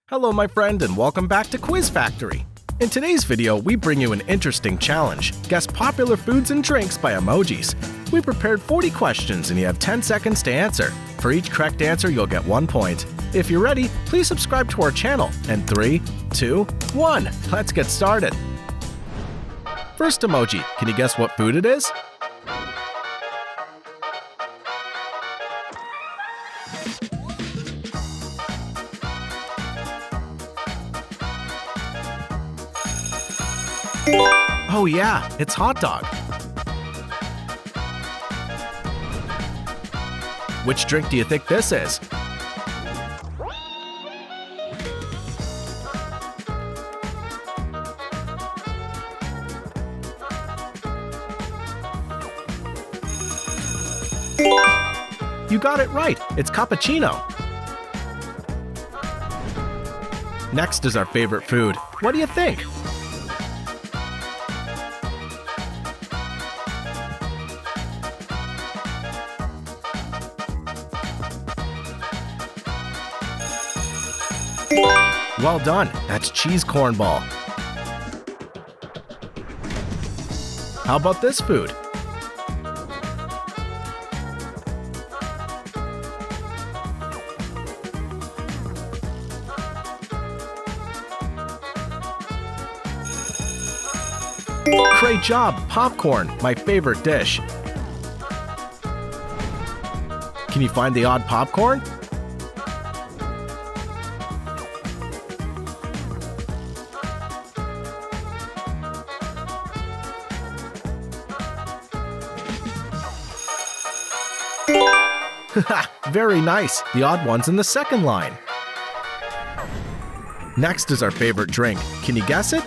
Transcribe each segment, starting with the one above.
Hello my friend and welcome back to Quiz Factory. In today's video, we bring you an interesting challenge. Guess popular foods and drinks by emojis. We prepared 40 questions and you have 10 seconds to answer. For each correct answer, you'll get 1 point. If you're ready, please subscribe to our channel. And 3, 2, 1, let's get started. First emoji, can you guess what food it is? Oh yeah, it's hot dog. Which drink do you think this is? You got it right, it's cappuccino. Next is our favorite food. What do you think? Well done, that's cheese cornball. How about this food? Great job, popcorn, my favorite dish. Can you find the odd popcorn? Very nice, the odd one's in the second line. Next is our favorite drink. Can you guess it?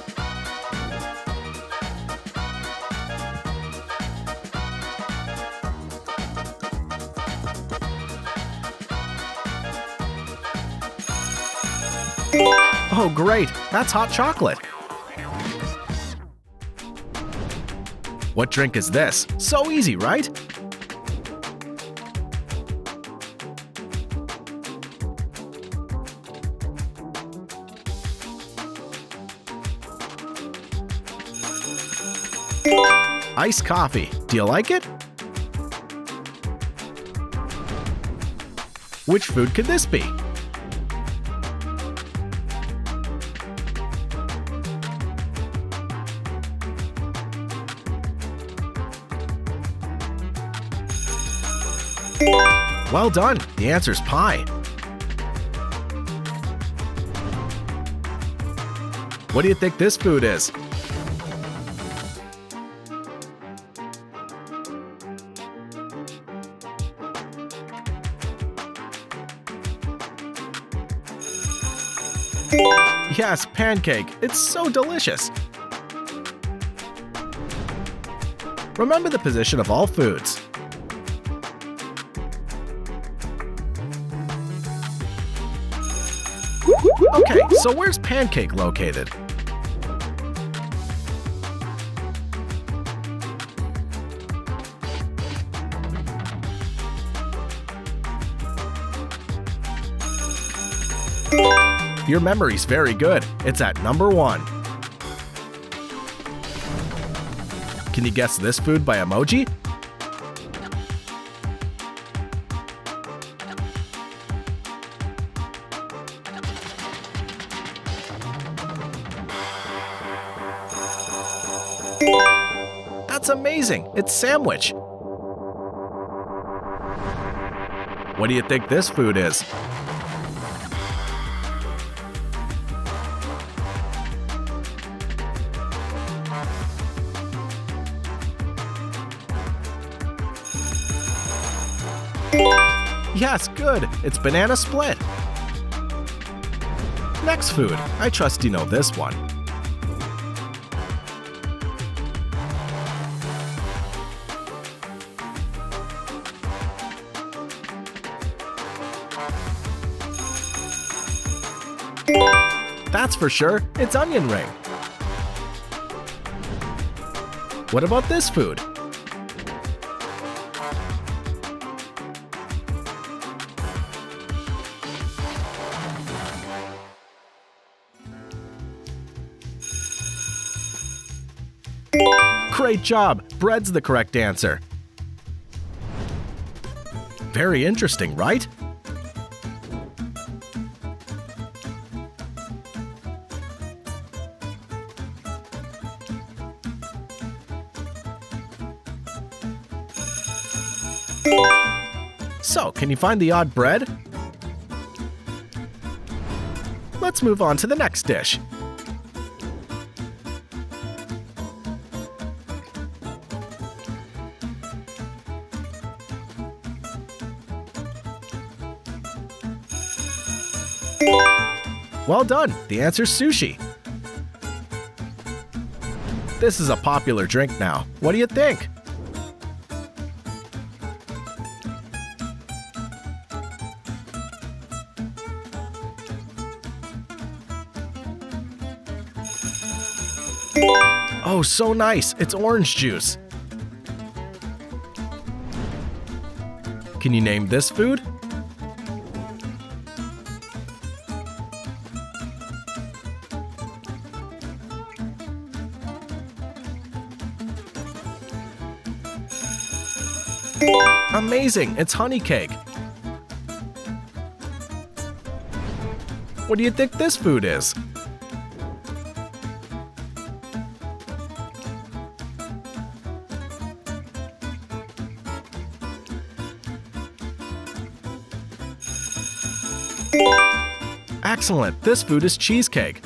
Oh great, that's hot chocolate. What drink is this? So easy, right? Iced coffee. Do you like it? Which food could this be? Well done. The answer's pie. What do you think this food is? Yes, pancake. It's so delicious. Remember the position of all foods. Okay, so where's pancake located? Your memory's very good. It's at number 1. Can you guess this food by emoji? That's amazing! It's sandwich. What do you think this food is? Yes, good. It's banana split. Next food. I trust you know this one. That's for sure. It's onion ring. What about this food? Great job! Bread's the correct answer. Very interesting, right? So, can you find the odd bread? Let's move on to the next dish. Well done! The answer's sushi. This is a popular drink now. What do you think? Oh, so nice! It's orange juice. Can you name this food? Amazing! It's honey cake. What do you think this food is? Excellent! This food is cheesecake.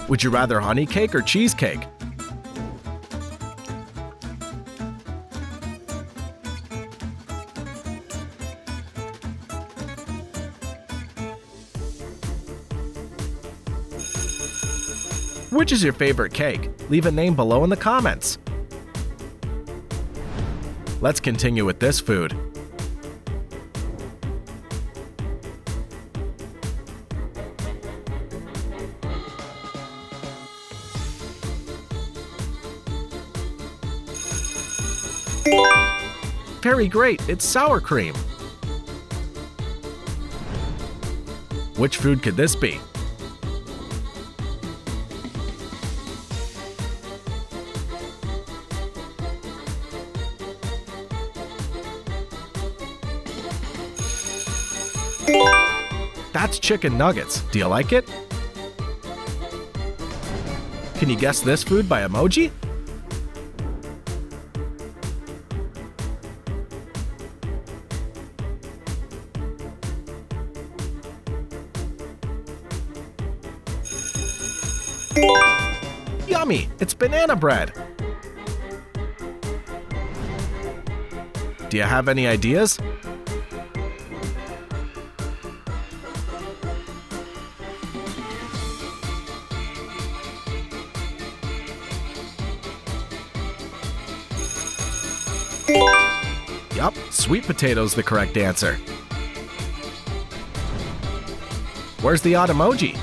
Would you rather honey cake or cheesecake? Which is your favorite cake? Leave a name below in the comments. Let's continue with this food. Very great, it's sour cream. Which food could this be? That's chicken nuggets. Do you like it? Can you guess this food by emoji? Yummy! It's banana bread. Do you have any ideas? Yup, sweet potato's the correct answer. Where's the odd emoji?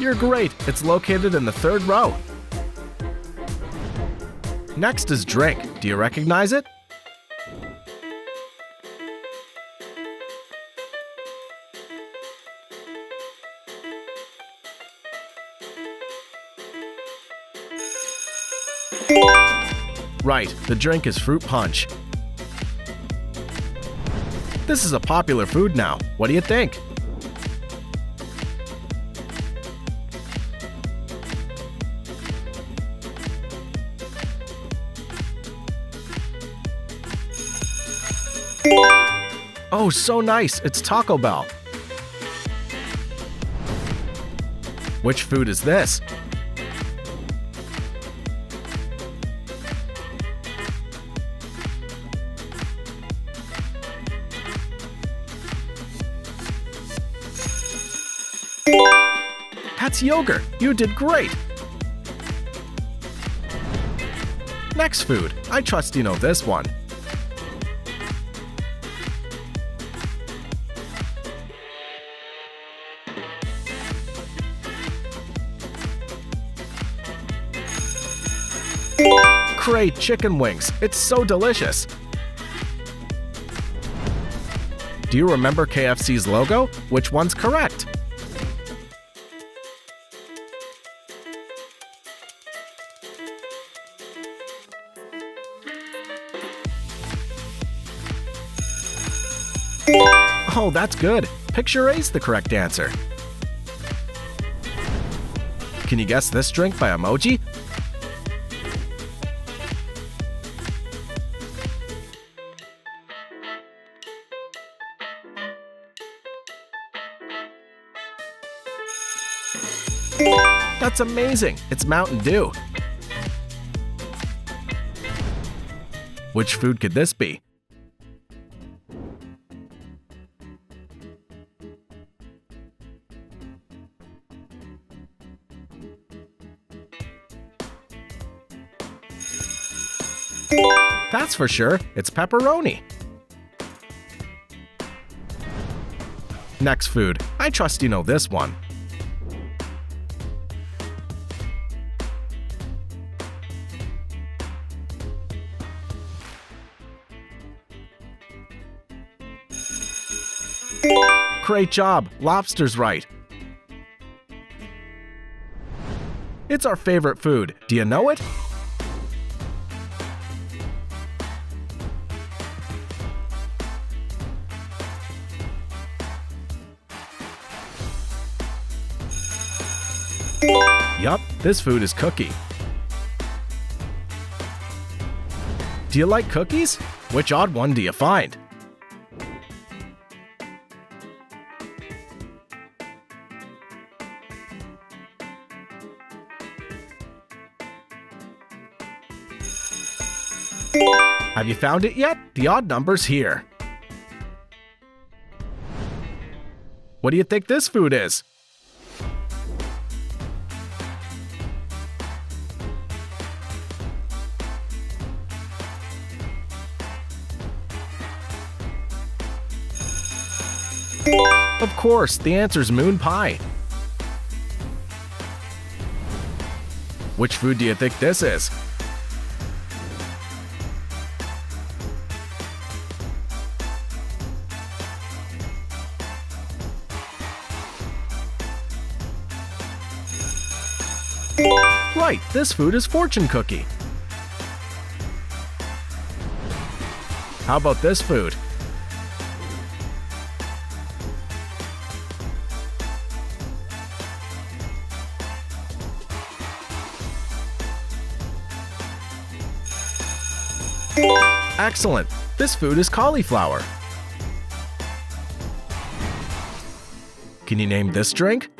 You're great! It's located in the third row. Next is drink. Do you recognize it? Right, the drink is fruit punch. This is a popular food now. What do you think? Oh, so nice! It's Taco Bell. Which food is this? That's yogurt! You did great! Next food. I trust you know this one. Great, chicken wings. It's so delicious. Do you remember KFC's logo? Which one's correct? Oh, that's good. Picture A's the correct answer. Can you guess this drink by emoji? That's amazing! It's Mountain Dew. Which food could this be? That's for sure, it's pepperoni. Next food. I trust you know this one. Great job! Lobster's right. It's our favorite food. Do you know it? Yup, this food is cookie. Do you like cookies? Which odd one do you find? Have you found it yet? The odd number's here. What do you think this food is? Of course, the answer's moon pie. Which food do you think this is? Right, this food is fortune cookie. How about this food? Excellent! This food is cauliflower. Can you name this drink?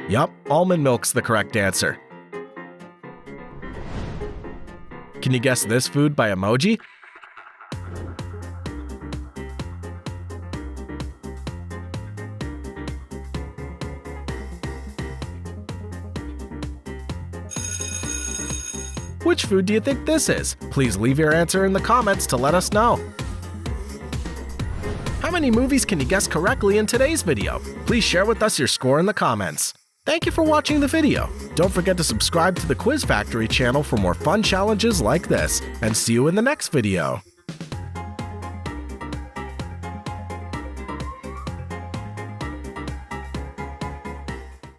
Yup, almond milk's the correct answer. Can you guess this food by emoji? Which food do you think this is? Please leave your answer in the comments to let us know. How many movies can you guess correctly in today's video? Please share with us your score in the comments. Thank you for watching the video. Don't forget to subscribe to the Quiz Factory channel for more fun challenges like this, and see you in the next video.